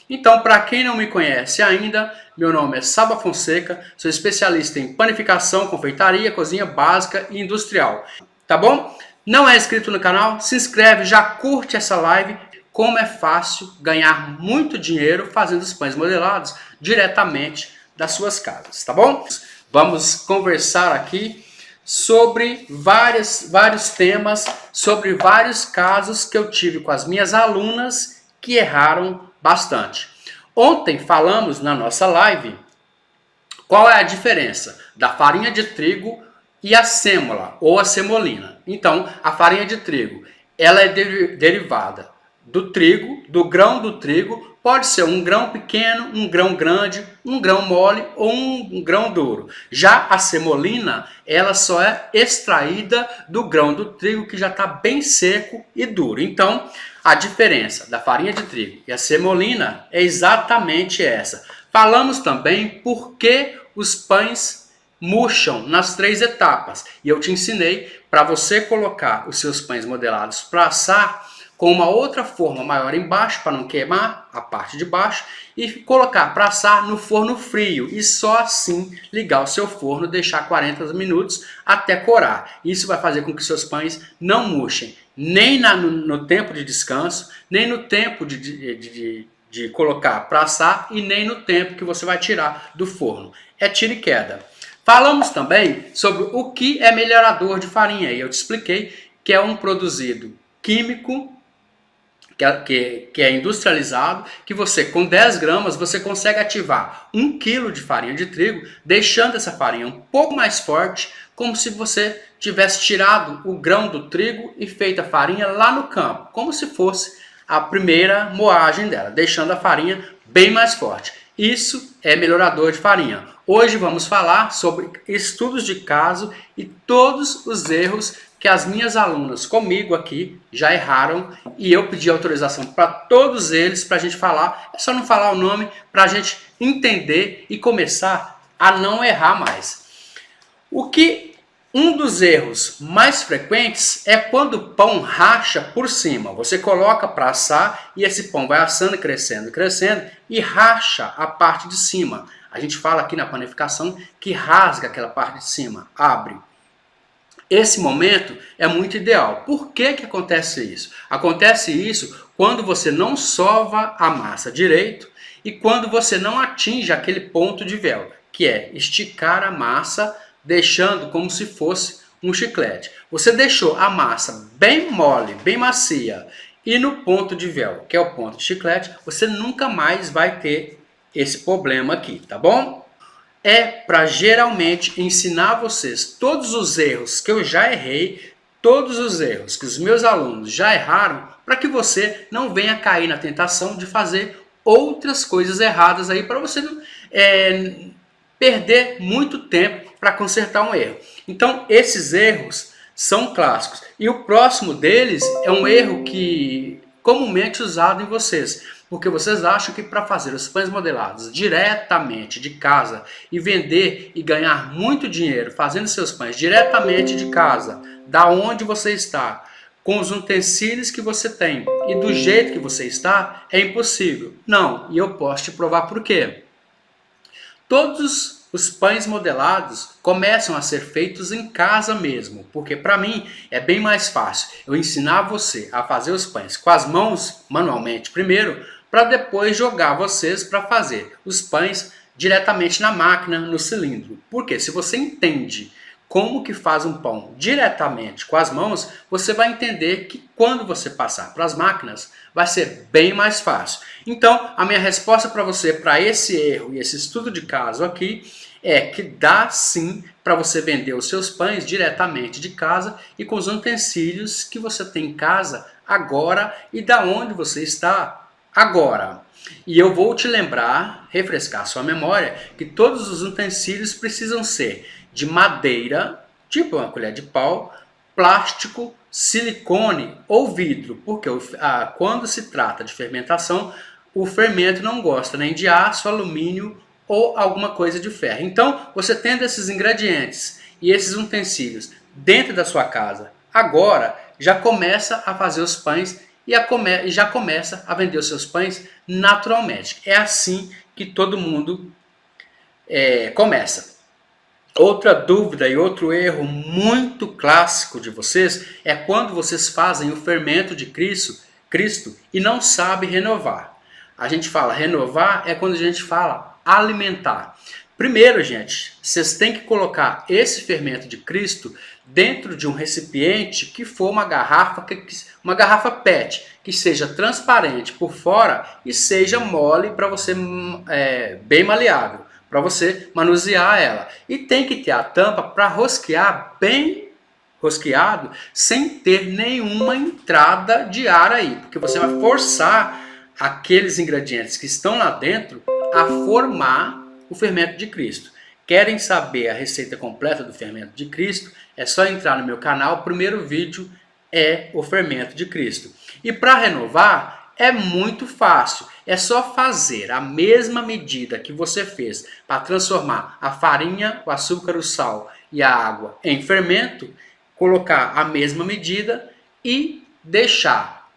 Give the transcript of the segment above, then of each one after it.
Então, para quem não me conhece ainda, meu nome é Saba Fonseca, sou especialista em panificação, confeitaria, cozinha básica e industrial. Tá bom? Não é inscrito no canal? Se inscreve, já curte essa live. Como é fácil ganhar muito dinheiro fazendo os pães modelados diretamente das suas casas, tá bom? Vamos conversar aqui sobre vários temas, sobre vários casos que eu tive com as minhas alunas que erraram bastante. Ontem falamos na nossa live qual é a diferença da farinha de trigo e a sêmola ou a semolina. Então, a farinha de trigo, ela é derivada do trigo, do grão do trigo, pode ser um grão pequeno, um grão grande, um grão mole ou um grão duro. Já a semolina, ela só é extraída do grão do trigo que já está bem seco e duro. Então, a diferença da farinha de trigo e a semolina é exatamente essa. Falamos também por que os pães murcham nas 3 etapas. E eu te ensinei para você colocar os seus pães modelados para assar com uma outra forma maior embaixo, para não queimar a parte de baixo, e colocar para assar no forno frio, e só assim ligar o seu forno, deixar 40 minutos até corar. Isso vai fazer com que seus pães não murchem, nem no tempo de descanso, nem no tempo de colocar para assar, e nem no tempo que você vai tirar do forno. É tira e queda. Falamos também sobre o que é melhorador de farinha, e eu te expliquei que é um produzido químico, que é industrializado, que você com 10 gramas você consegue ativar 1 quilo de farinha de trigo, deixando essa farinha um pouco mais forte, como se você tivesse tirado o grão do trigo e feito a farinha lá no campo, como se fosse a primeira moagem dela, deixando a farinha bem mais forte. Isso é melhorador de farinha. Hoje vamos falar sobre estudos de caso e todos os erros que as minhas alunas comigo aqui já erraram, e eu pedi autorização para todos eles para a gente falar. É só não falar o nome para a gente entender e começar a não errar mais. Um dos erros mais frequentes é quando o pão racha por cima. Você coloca para assar e esse pão vai assando, crescendo e racha a parte de cima. A gente fala aqui na panificação que rasga aquela parte de cima, abre. Esse momento é muito ideal. Por que acontece isso? Acontece isso quando você não sova a massa direito e quando você não atinge aquele ponto de véu, que é esticar a massa, deixando como se fosse um chiclete. Você deixou a massa bem mole, bem macia, e no ponto de véu, que é o ponto de chiclete, você nunca mais vai ter esse problema aqui, tá bom? É para geralmente ensinar vocês todos os erros que eu já errei, todos os erros que os meus alunos já erraram, para que você não venha cair na tentação de fazer outras coisas erradas aí, para você não perder muito tempo para consertar um erro. Então, esses erros são clássicos. E o próximo deles é um erro que comumente usado em vocês, porque vocês acham que para fazer os pães modelados diretamente de casa e vender e ganhar muito dinheiro fazendo seus pães diretamente de casa, da onde você está, com os utensílios que você tem e do jeito que você está, é impossível. Não, e eu posso te provar por quê. Todos os pães modelados começam a ser feitos em casa mesmo, porque para mim é bem mais fácil eu ensinar você a fazer os pães com as mãos manualmente primeiro, para depois jogar vocês para fazer os pães diretamente na máquina, no cilindro. Porque se você entende como que faz um pão diretamente com as mãos, você vai entender que quando você passar para as máquinas, vai ser bem mais fácil. Então, a minha resposta para você, para esse erro e esse estudo de caso aqui, é que dá sim para você vender os seus pães diretamente de casa e com os utensílios que você tem em casa agora e da onde você está agora. E eu vou te lembrar, refrescar sua memória, que todos os utensílios precisam ser de madeira, tipo uma colher de pau, plástico, silicone ou vidro, porque quando se trata de fermentação, o fermento não gosta nem de aço, alumínio ou alguma coisa de ferro. Então, você tendo esses ingredientes e esses utensílios dentro da sua casa, agora já começa a fazer os pães e já começa a vender os seus pães naturalmente. É assim que todo mundo começa. Outra dúvida e outro erro muito clássico de vocês é quando vocês fazem o fermento de Cristo e não sabem renovar. A gente fala renovar é quando a gente fala alimentar. Primeiro, gente, vocês têm que colocar esse fermento de Cristo dentro de um recipiente que for uma garrafa PET, que seja transparente por fora e seja mole para você, bem maleável, para você manusear ela. E tem que ter a tampa para rosquear bem rosqueado, sem ter nenhuma entrada de ar aí, porque você vai forçar aqueles ingredientes que estão lá dentro a formar o fermento de Cristo. Querem saber a receita completa do fermento de Cristo? É só entrar no meu canal, o primeiro vídeo é o fermento de Cristo. E para renovar é muito fácil, é só fazer a mesma medida que você fez para transformar a farinha, o açúcar, o sal e a água em fermento, colocar a mesma medida e deixar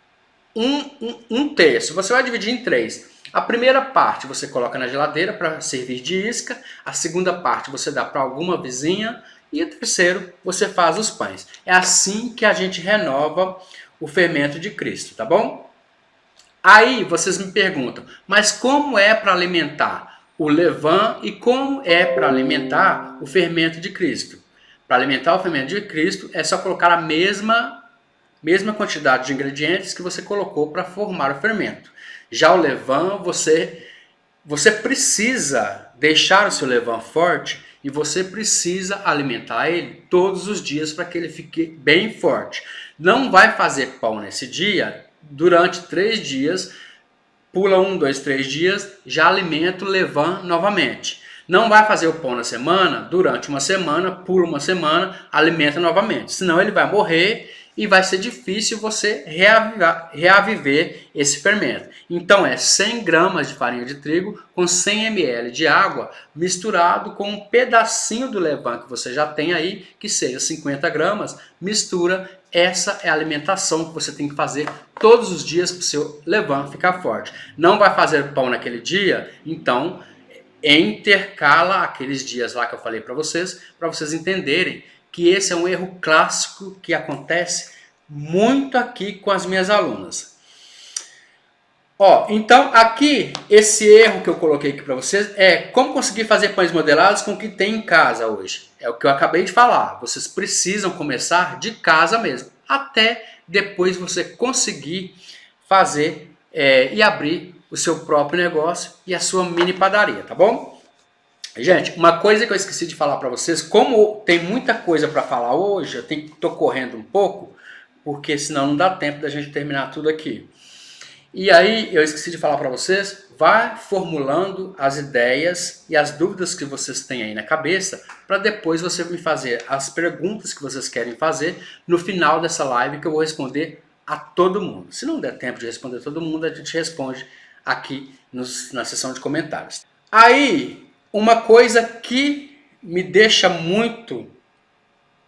um terço. Você vai dividir em 3. A primeira parte você coloca na geladeira para servir de isca, a segunda parte você dá para alguma vizinha e o terceiro você faz os pães. É assim que a gente renova o fermento de Cristo, tá bom? Aí vocês me perguntam, mas como é para alimentar o levain e como é para alimentar o fermento de Cristo? Para alimentar o fermento de Cristo é só colocar a mesma quantidade de ingredientes que você colocou para formar o fermento. Já o levain, você precisa deixar o seu levain forte e você precisa alimentar ele todos os dias para que ele fique bem forte. Não vai fazer pão nesse dia, durante 3 dias, pula 1, 2, 3 dias, já alimenta o levain novamente. Não vai fazer o pão na semana, durante uma semana, pula uma semana, alimenta novamente. Senão ele vai morrer e vai ser difícil você reaviver esse fermento. Então é 100 gramas de farinha de trigo com 100 ml de água misturado com um pedacinho do levain que você já tem aí, que seja 50 gramas, mistura. Essa é a alimentação que você tem que fazer todos os dias para o seu levain ficar forte. Não vai fazer pão naquele dia? Então intercala aqueles dias lá que eu falei para vocês entenderem que esse é um erro clássico que acontece muito aqui com as minhas alunas. Então aqui, esse erro que eu coloquei aqui para vocês é como conseguir fazer pães modelados com o que tem em casa hoje. É o que eu acabei de falar. Vocês precisam começar de casa mesmo, até depois você conseguir fazer e abrir o seu próprio negócio e a sua mini padaria, tá bom? Gente, uma coisa que eu esqueci de falar para vocês, como tem muita coisa para falar hoje, eu tô correndo um pouco, porque senão não dá tempo da gente terminar tudo aqui. E aí, eu esqueci de falar para vocês, vá formulando as ideias e as dúvidas que vocês têm aí na cabeça, para depois você me fazer as perguntas que vocês querem fazer no final dessa live, que eu vou responder a todo mundo. Se não der tempo de responder a todo mundo, a gente responde aqui na seção de comentários. Aí, uma coisa que me deixa muito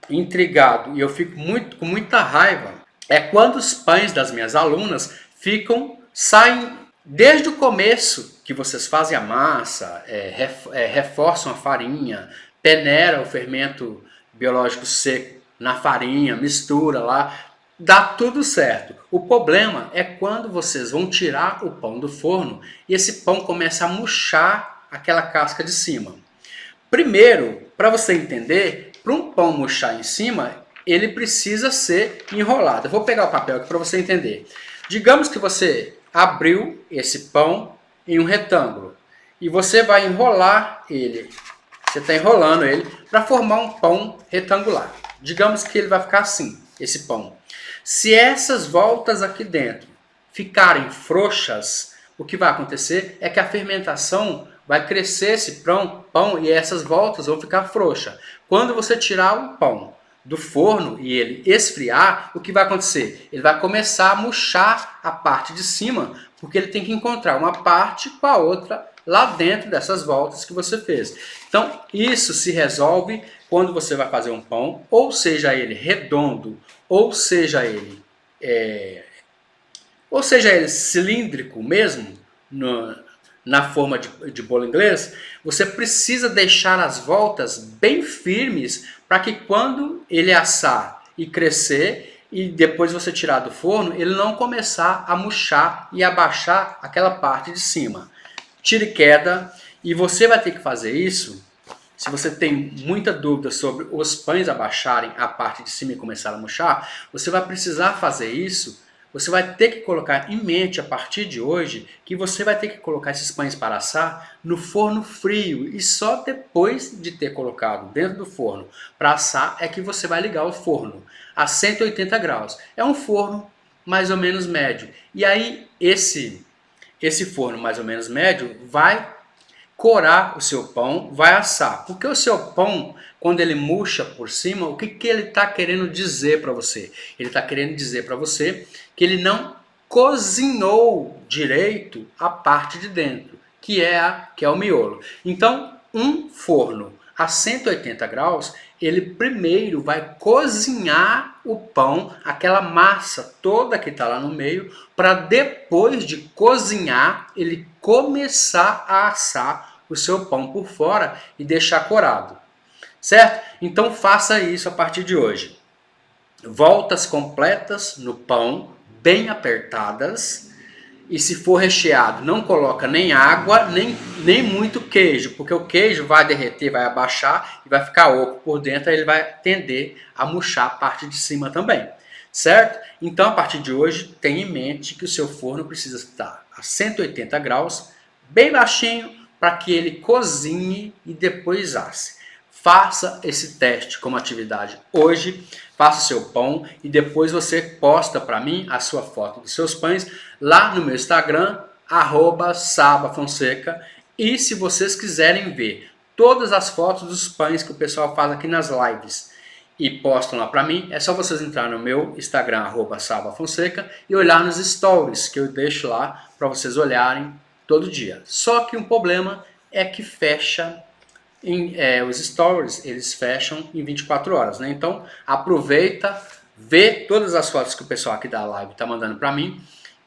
intrigado e eu fico com muita raiva é quando os pães das minhas alunas saem desde o começo, que vocês fazem a massa, reforçam a farinha, peneira o fermento biológico seco na farinha, mistura lá, dá tudo certo. O problema é quando vocês vão tirar o pão do forno e esse pão começa a murchar aquela casca de cima. Primeiro, para você entender, para um pão murchar em cima, ele precisa ser enrolado. Eu vou pegar o papel aqui para você entender. Digamos que você abriu esse pão em um retângulo e você vai enrolar ele. Você está enrolando ele para formar um pão retangular. Digamos que ele vai ficar assim, esse pão. Se essas voltas aqui dentro ficarem frouxas, o que vai acontecer é que a fermentação vai crescer esse pão e essas voltas vão ficar frouxas. Quando você tirar o pão do forno e ele esfriar, o que vai acontecer? Ele vai começar a murchar a parte de cima, porque ele tem que encontrar uma parte com a outra lá dentro dessas voltas que você fez. Então, isso se resolve quando você vai fazer um pão, ou seja ele redondo, ou seja ele ou seja ele cilíndrico mesmo, na forma de bolo inglês, você precisa deixar as voltas bem firmes para que quando ele assar e crescer e depois você tirar do forno, ele não começar a murchar e abaixar aquela parte de cima. Tira e queda, e você vai ter que fazer isso. Se você tem muita dúvida sobre os pães abaixarem a parte de cima e começar a murchar, você vai precisar fazer isso. Você vai ter que colocar em mente a partir de hoje que você vai ter que colocar esses pães para assar no forno frio e só depois de ter colocado dentro do forno para assar é que você vai ligar o forno a 180 graus. É um forno mais ou menos médio. E aí esse forno mais ou menos médio vai corar o seu pão, vai assar. Porque o seu pão, quando ele murcha por cima, o que ele está querendo dizer para você? Ele está querendo dizer para você que ele não cozinhou direito a parte de dentro, que é o miolo. Então, um forno a 180 graus, ele primeiro vai cozinhar o pão, aquela massa toda que está lá no meio, para depois de cozinhar, ele começar a assar o seu pão por fora e deixar corado. Certo? Então faça isso a partir de hoje. Voltas completas no pão, bem apertadas. E se for recheado, não coloca nem água, nem muito queijo, porque o queijo vai derreter, vai abaixar e vai ficar oco por dentro, aí ele vai tender a murchar a parte de cima também, certo? Então, a partir de hoje, tenha em mente que o seu forno precisa estar a 180 graus, bem baixinho, para que ele cozinhe e depois asse. Faça esse teste como atividade hoje, faça o seu pão e depois você posta para mim a sua foto dos seus pães lá no meu Instagram, @sabafonseca. E se vocês quiserem ver todas as fotos dos pães que o pessoal faz aqui nas lives e postam lá para mim, é só vocês entrar no meu Instagram, @sabafonseca, e olhar nos stories que eu deixo lá para vocês olharem todo dia. Só que um problema é que fecha os stories, eles fecham em 24 horas, né? Então aproveita, vê todas as fotos que o pessoal aqui da live está mandando para mim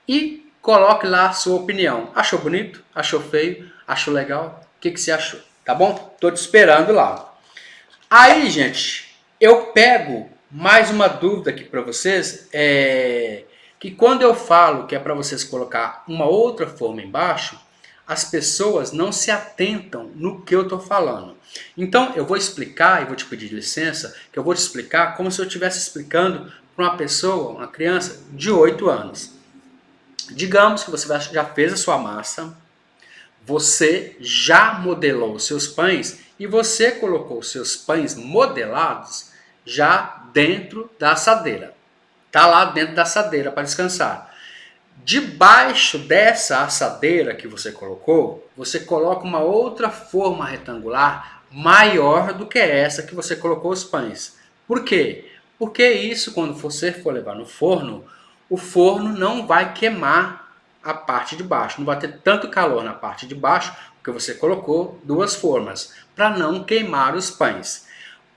e coloque lá a sua opinião. Achou bonito? Achou feio? Achou legal? O que você achou? Tá bom? Tô te esperando lá. Aí, gente, eu pego mais uma dúvida aqui para vocês, que quando eu falo que é para vocês colocar uma outra forma embaixo, as pessoas não se atentam no que eu estou falando. Então, eu vou explicar, e vou te pedir licença, que eu vou te explicar como se eu estivesse explicando para uma pessoa, uma criança de 8 anos. Digamos que você já fez a sua massa, você já modelou os seus pães e você colocou os seus pães modelados já dentro da assadeira. Está lá dentro da assadeira para descansar. Debaixo dessa assadeira que você colocou, você coloca uma outra forma retangular maior do que essa que você colocou os pães. Por quê? Porque isso, quando você for levar no forno, o forno não vai queimar a parte de baixo. Não vai ter tanto calor na parte de baixo, porque você colocou duas formas, para não queimar os pães.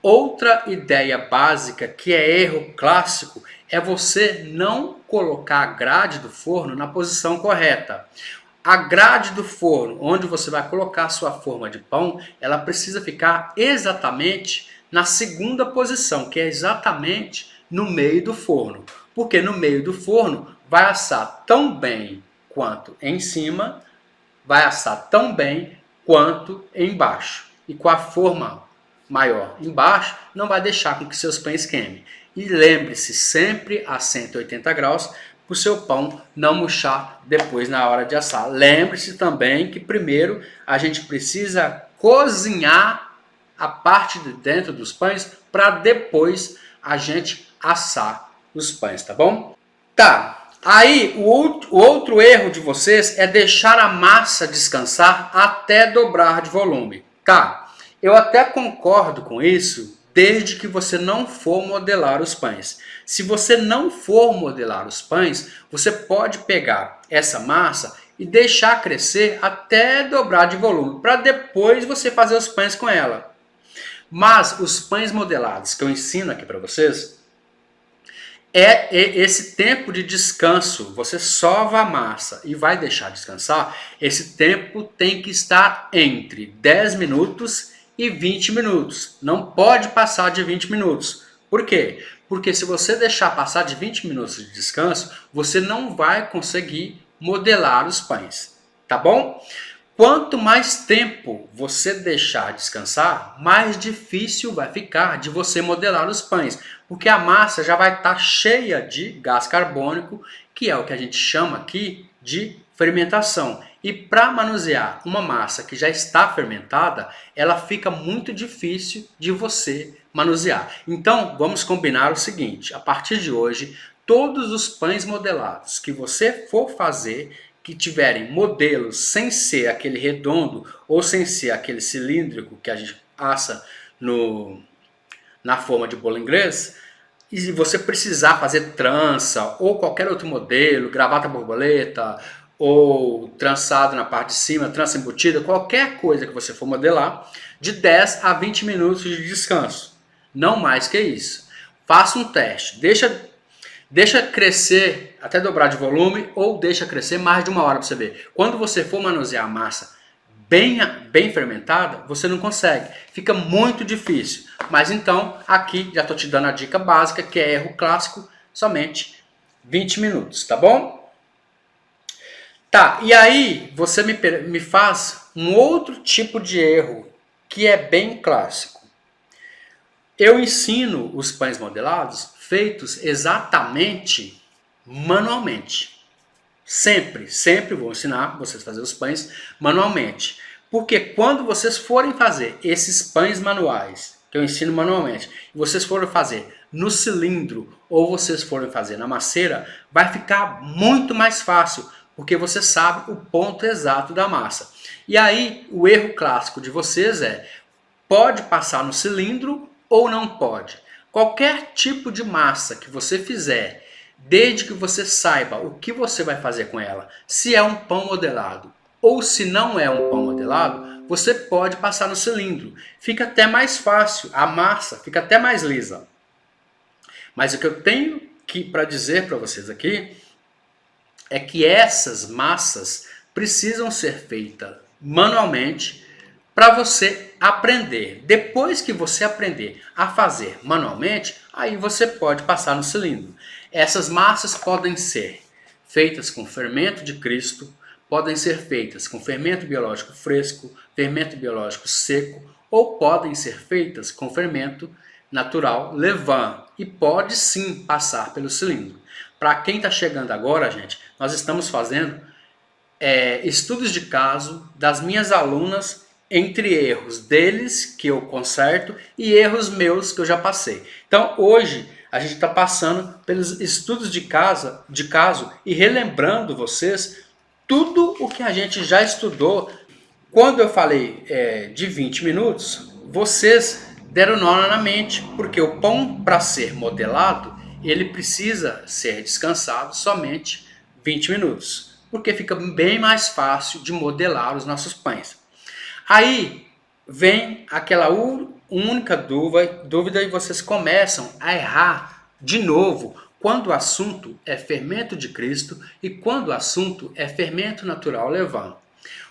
Outra ideia básica, que é erro clássico, é você não colocar a grade do forno na posição correta. A grade do forno, onde você vai colocar a sua forma de pão, ela precisa ficar exatamente na segunda posição, que é exatamente no meio do forno. Porque no meio do forno vai assar tão bem quanto em cima, vai assar tão bem quanto embaixo. E com a forma maior embaixo, não vai deixar com que seus pães queimem. E lembre-se sempre a 180 graus para o seu pão não murchar depois na hora de assar. Lembre-se também que primeiro a gente precisa cozinhar a parte de dentro dos pães para depois a gente assar os pães, tá bom? Tá, aí o outro erro de vocês é deixar a massa descansar até dobrar de volume. Tá, eu até concordo com isso, desde que você não for modelar os pães. Se você não for modelar os pães, você pode pegar essa massa e deixar crescer até dobrar de volume, para depois você fazer os pães com ela. Mas os pães modelados que eu ensino aqui para vocês, esse tempo de descanso. Você sova a massa e vai deixar descansar. Esse tempo tem que estar entre 10 minutos e 20 minutos. Não pode passar de 20 minutos. Por quê? Porque se você deixar passar de 20 minutos de descanso, você não vai conseguir modelar os pães. Tá bom? Quanto mais tempo você deixar descansar, mais difícil vai ficar de você modelar os pães, porque a massa já vai estar cheia de gás carbônico, que é o que a gente chama aqui de fermentação. E para manusear uma massa que já está fermentada, ela fica muito difícil de você manusear. Então, vamos combinar o seguinte: a partir de hoje, todos os pães modelados que você for fazer, que tiverem modelos sem ser aquele redondo ou sem ser aquele cilíndrico que a gente assa na forma de bolo inglês, e se você precisar fazer trança ou qualquer outro modelo, gravata borboleta ou trançado na parte de cima, trança embutida, qualquer coisa que você for modelar, de 10 a 20 minutos de descanso. Não mais que isso. Faça um teste. Deixa crescer até dobrar de volume ou deixa crescer mais de 1 hora para você ver. Quando você for manusear a massa bem fermentada, você não consegue. Fica muito difícil. Mas então, aqui já estou te dando a dica básica, que é erro clássico, somente 20 minutos, tá bom? Tá, e aí você me faz um outro tipo de erro, que é bem clássico. Eu ensino os pães modelados feitos exatamente manualmente. Sempre vou ensinar vocês a fazer os pães manualmente. Porque quando vocês forem fazer esses pães manuais, que eu ensino manualmente, e vocês forem fazer no cilindro ou vocês forem fazer na masseira, vai ficar muito mais fácil, porque você sabe o ponto exato da massa. E aí, o erro clássico de vocês é: pode passar no cilindro ou não pode. Qualquer tipo de massa que você fizer, desde que você saiba o que você vai fazer com ela, se é um pão modelado ou se não é um pão modelado, você pode passar no cilindro. Fica até mais fácil, a massa fica até mais lisa. Mas o que eu tenho para dizer para vocês aqui é que essas massas precisam ser feitas manualmente para você aprender. Depois que você aprender a fazer manualmente, aí você pode passar no cilindro. Essas massas podem ser feitas com fermento de Cristo, podem ser feitas com fermento biológico fresco, fermento biológico seco, ou podem ser feitas com fermento natural levain, e pode sim passar pelo cilindro. Para quem está chegando agora, gente, nós estamos fazendo estudos de caso das minhas alunas, entre erros deles que eu conserto e erros meus que eu já passei. Então hoje a gente está passando pelos estudos de caso e relembrando vocês tudo o que a gente já estudou. Quando eu falei de 20 minutos, vocês deram nó na mente, porque o pão, para ser modelado, ele precisa ser descansado somente 20 minutos, porque fica bem mais fácil de modelar os nossos pães. Aí vem aquela única dúvida e vocês começam a errar de novo quando o assunto é fermento de Cristo e quando o assunto é fermento natural levain.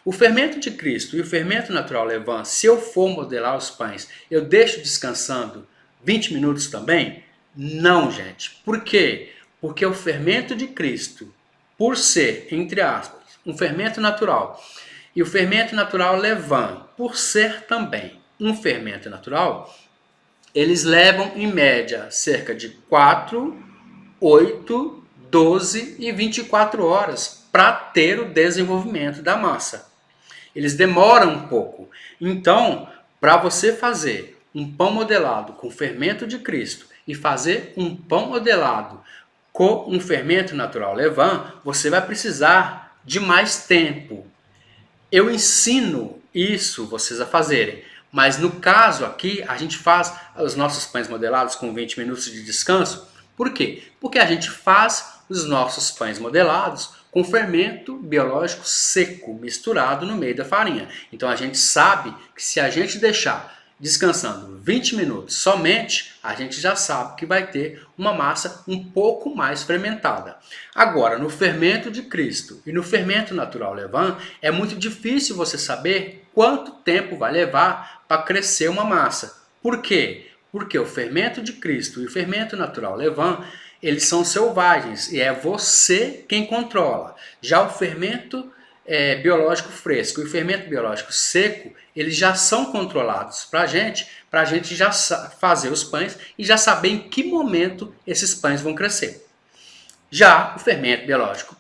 O fermento de Cristo e o fermento natural levain, se eu for modelar os pães, eu deixo descansando 20 minutos também? Não, gente. Por quê? Porque o fermento de Cristo, por ser, entre aspas, um fermento natural, e o fermento natural levain, por ser também um fermento natural, eles levam em média cerca de 4, 8, 12 e 24 horas para ter o desenvolvimento da massa. Eles demoram um pouco. Então, para você fazer um pão modelado com fermento de Cristo e fazer um pão modelado com um fermento natural levain, você vai precisar de mais tempo. Eu ensino isso vocês a fazerem, mas no caso aqui a gente faz os nossos pães modelados com 20 minutos de descanso. Por quê? Porque a gente faz os nossos pães modelados com fermento biológico seco misturado no meio da farinha. Então a gente sabe que se a gente deixar descansando 20 minutos somente, a gente já sabe que vai ter uma massa um pouco mais fermentada. Agora, no fermento de Cristo e no fermento natural levain, é muito difícil você saber quanto tempo vai levar para crescer uma massa. Por quê? Porque o fermento de Cristo e o fermento natural levain, eles são selvagens e é você quem controla. Já o fermento biológico fresco e o fermento biológico seco, eles já são controlados para a gente já fazer os pães e já saber em que momento esses pães vão crescer. Já o fermento biológico,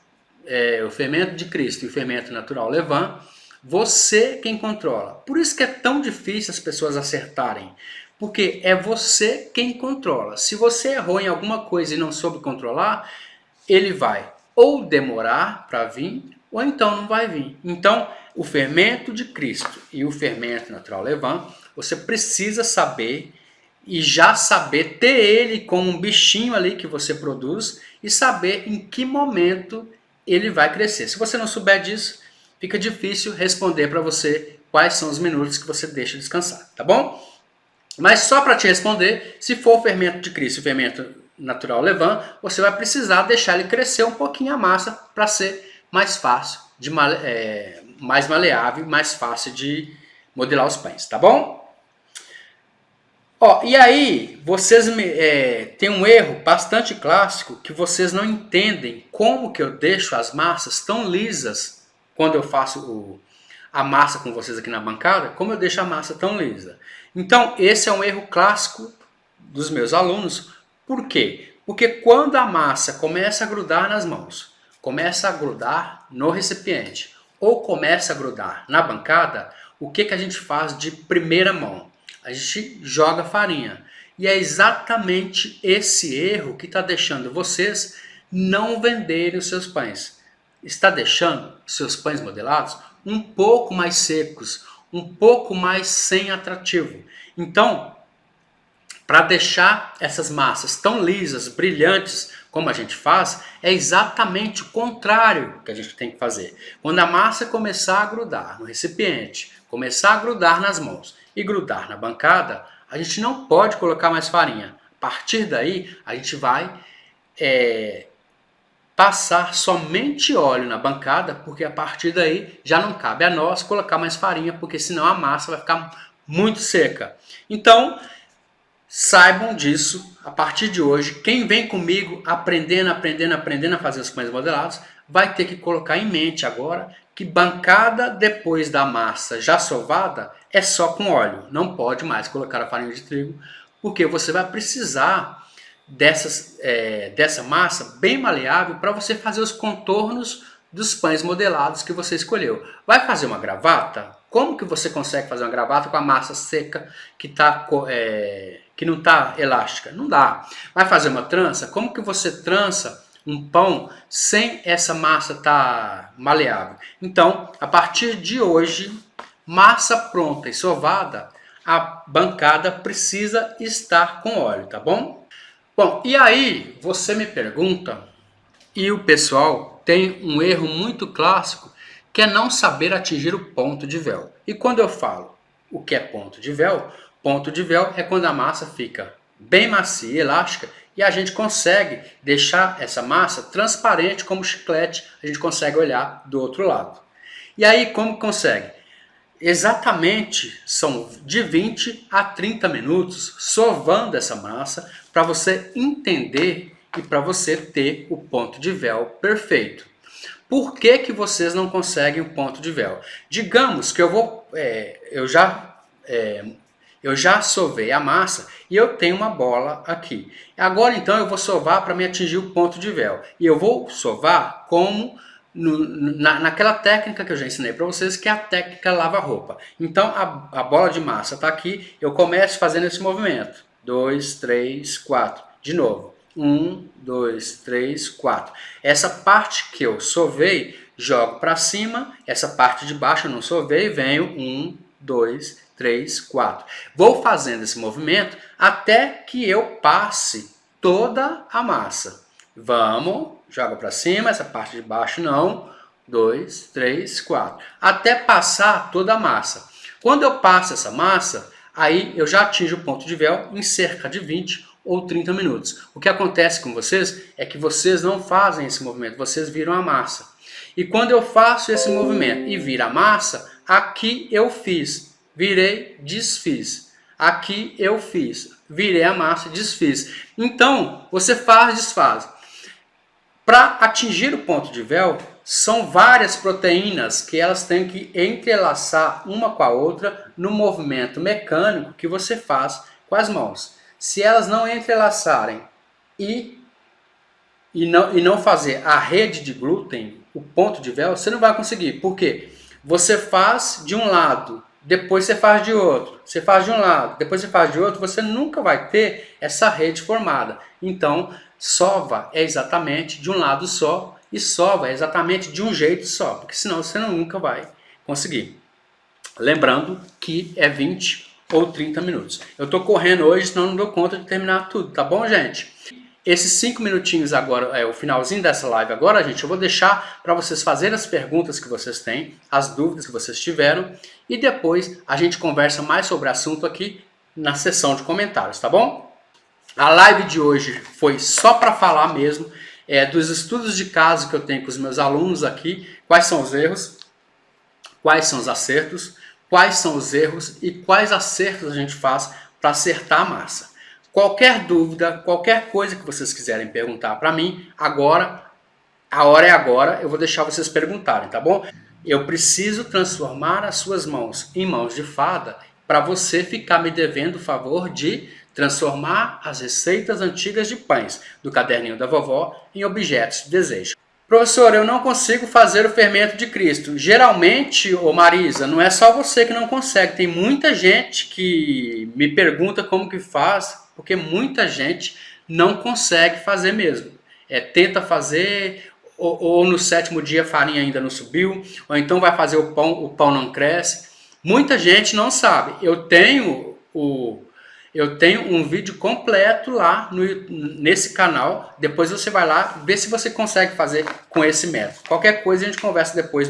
o fermento de Cristo e o fermento natural levain, você quem controla. Por isso que é tão difícil as pessoas acertarem, porque é você quem controla. Se você errou em alguma coisa e não soube controlar, ele vai ou demorar para vir, ou então não vai vir. Então, o fermento de Cristo e o fermento natural levain, você precisa saber e já saber ter ele como um bichinho ali que você produz e saber em que momento ele vai crescer. Se você não souber disso, fica difícil responder para você quais são os minutos que você deixa descansar, tá bom? Mas só para te responder, se for o fermento de Cristo e o fermento natural levain, você vai precisar deixar ele crescer um pouquinho a massa para ser mais fácil, mais maleável, mais fácil de modelar os pães, tá bom? Ó, e aí, vocês tem um erro bastante clássico que vocês não entendem como que eu deixo as massas tão lisas quando eu faço a massa com vocês aqui na bancada, como eu deixo a massa tão lisa. Então, esse é um erro clássico dos meus alunos. Por quê? Porque quando a massa começa a grudar nas mãos, começa a grudar no recipiente ou começa a grudar na bancada, o que a gente faz de primeira mão? A gente joga farinha. E é exatamente esse erro que está deixando vocês não venderem os seus pães. Está deixando seus pães modelados um pouco mais secos, um pouco mais sem atrativo. Então, para deixar essas massas tão lisas, brilhantes como a gente faz, é exatamente o contrário que a gente tem que fazer. Quando a massa começar a grudar no recipiente, começar a grudar nas mãos e grudar na bancada, a gente não pode colocar mais farinha. A partir daí, a gente vai passar somente óleo na bancada, porque a partir daí já não cabe a nós colocar mais farinha, porque senão a massa vai ficar muito seca. Então, saibam disso, a partir de hoje, quem vem comigo aprendendo a fazer os pães modelados, vai ter que colocar em mente agora que bancada depois da massa já sovada é só com óleo. Não pode mais colocar a farinha de trigo, porque você vai precisar dessa massa bem maleável para você fazer os contornos dos pães modelados que você escolheu. Vai fazer uma gravata? Como que você consegue fazer uma gravata com a massa seca que não está elástica? Não dá. Vai fazer uma trança? Como que você trança um pão sem essa massa estar maleável? Então, a partir de hoje, massa pronta e sovada, a bancada precisa estar com óleo, tá bom? Bom, e aí você me pergunta, e o pessoal tem um erro muito clássico, que é não saber atingir o ponto de véu. E quando eu falo o que é ponto de véu é quando a massa fica bem macia e elástica e a gente consegue deixar essa massa transparente como chiclete, a gente consegue olhar do outro lado. E aí como consegue? Exatamente são de 20 a 30 minutos sovando essa massa para você entender e para você ter o ponto de véu perfeito. Por que que vocês não conseguem o ponto de véu? Digamos que eu já sovei a massa e eu tenho uma bola aqui. Agora então eu vou sovar para me atingir o ponto de véu. E eu vou sovar como naquela técnica que eu já ensinei para vocês, que é a técnica lava-roupa. Então a bola de massa está aqui, eu começo fazendo esse movimento. 2, 3, 4. De novo. 1, 2, 3, 4. Essa parte que eu sovei, jogo para cima. Essa parte de baixo eu não sovei, venho 1, 2, 3, 4. Vou fazendo esse movimento até que eu passe toda a massa. Vamos, joga para cima, essa parte de baixo não. 2, 3, 4. Até passar toda a massa. Quando eu passo essa massa, Aí eu já atinjo o ponto de véu em cerca de 20 ou 30 minutos. O que acontece com vocês é que vocês não fazem esse movimento, vocês viram a massa. E quando eu faço esse movimento e vira a massa, aqui eu fiz, virei, desfiz. Aqui eu fiz, virei a massa, desfiz. Então, você faz, desfaz. Para atingir o ponto de véu, são várias proteínas que elas têm que entrelaçar uma com a outra no movimento mecânico que você faz com as mãos. Se elas não entrelaçarem e não fazer a rede de glúten, o ponto de véu, você não vai conseguir. Por quê? Você faz de um lado, depois você faz de outro. Você faz de um lado, depois você faz de outro, você nunca vai ter essa rede formada. Então, sova é exatamente de um lado só e sova é exatamente de um jeito só, porque senão você nunca vai conseguir. Lembrando que é 20 ou 30 minutos. Eu estou correndo hoje, senão não dou conta de terminar tudo, tá bom, gente? Esses 5 minutinhos agora, o finalzinho dessa live agora, gente, eu vou deixar para vocês fazerem as perguntas que vocês têm, as dúvidas que vocês tiveram, e depois a gente conversa mais sobre o assunto aqui na seção de comentários, tá bom? A live de hoje foi só para falar mesmo dos estudos de caso que eu tenho com os meus alunos aqui, quais são os erros, quais são os acertos, quais são os erros e quais acertos a gente faz para acertar a massa. Qualquer dúvida, qualquer coisa que vocês quiserem perguntar para mim, agora, a hora é agora, eu vou deixar vocês perguntarem, tá bom? Eu preciso transformar as suas mãos em mãos de fada para você ficar me devendo o favor de transformar as receitas antigas de pães do caderninho da vovó em objetos de desejo. Professor, eu não consigo fazer o fermento de Cristo. Geralmente, ô Marisa, não é só você que não consegue. Tem muita gente que me pergunta como que faz, porque muita gente não consegue fazer mesmo. Tenta fazer, ou no 7º dia a farinha ainda não subiu, ou então vai fazer o pão não cresce. Muita gente não sabe. Eu tenho um vídeo completo lá nesse canal. Depois você vai lá ver se você consegue fazer com esse método. Qualquer coisa a gente conversa depois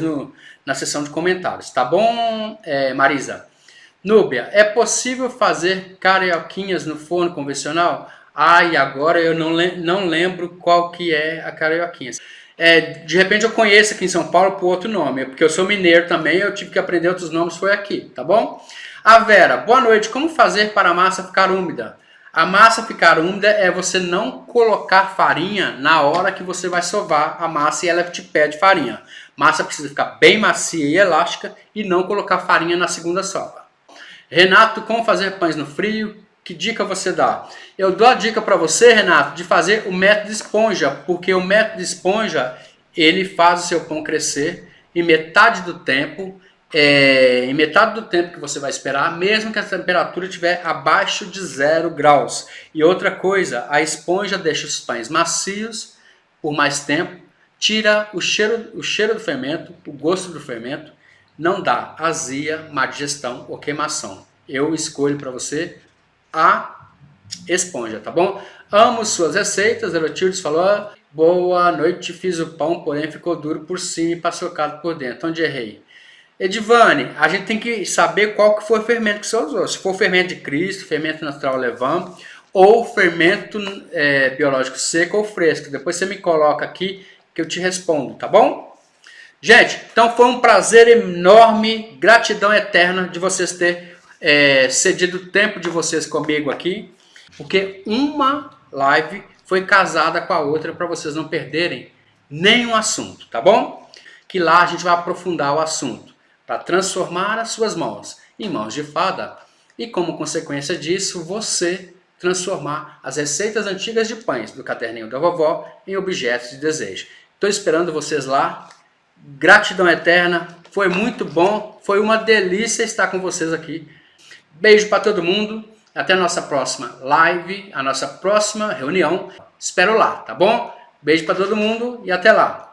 na seção de comentários. Tá bom, Marisa? Núbia, é possível fazer carioquinhas no forno convencional? E agora eu não lembro qual que é a carioquinha. De repente eu conheço aqui em São Paulo por outro nome, porque eu sou mineiro também, eu tive que aprender outros nomes, foi aqui, tá bom? A Vera, boa noite, como fazer para a massa ficar úmida? A massa ficar úmida é você não colocar farinha na hora que você vai sovar a massa e ela te pede farinha. Massa precisa ficar bem macia e elástica e não colocar farinha na segunda sova. Renato, como fazer pães no frio? Que dica você dá? Eu dou a dica para você, Renato, de fazer o método esponja, porque o método esponja, ele faz o seu pão crescer em metade do tempo, que você vai esperar, mesmo que a temperatura estiver abaixo de 0 graus. E outra coisa, a esponja deixa os pães macios por mais tempo, tira o cheiro do fermento, o gosto do fermento, não dá azia, má digestão ou queimação. Eu escolho para você a esponja, tá bom? Amo suas receitas, Erotildes falou, boa noite, fiz o pão, porém ficou duro por cima e paçocado por dentro, onde errei? Edivane, a gente tem que saber qual que foi o fermento que você usou, se for o fermento de Cristo, fermento natural Levain, ou fermento biológico seco ou fresco, depois você me coloca aqui que eu te respondo, tá bom? Gente, então foi um prazer enorme, gratidão eterna de vocês terem cedido o tempo de vocês comigo aqui, porque uma live foi casada com a outra para vocês não perderem nenhum assunto, tá bom? Que lá a gente vai aprofundar o assunto para transformar as suas mãos em mãos de fada e, como consequência disso, você transformar as receitas antigas de pães do caderninho da vovó em objetos de desejo. Estou esperando vocês lá. Gratidão eterna, foi muito bom, foi uma delícia estar com vocês aqui. Beijo para todo mundo, até a nossa próxima live, a nossa próxima reunião. Espero lá, tá bom? Beijo para todo mundo e até lá.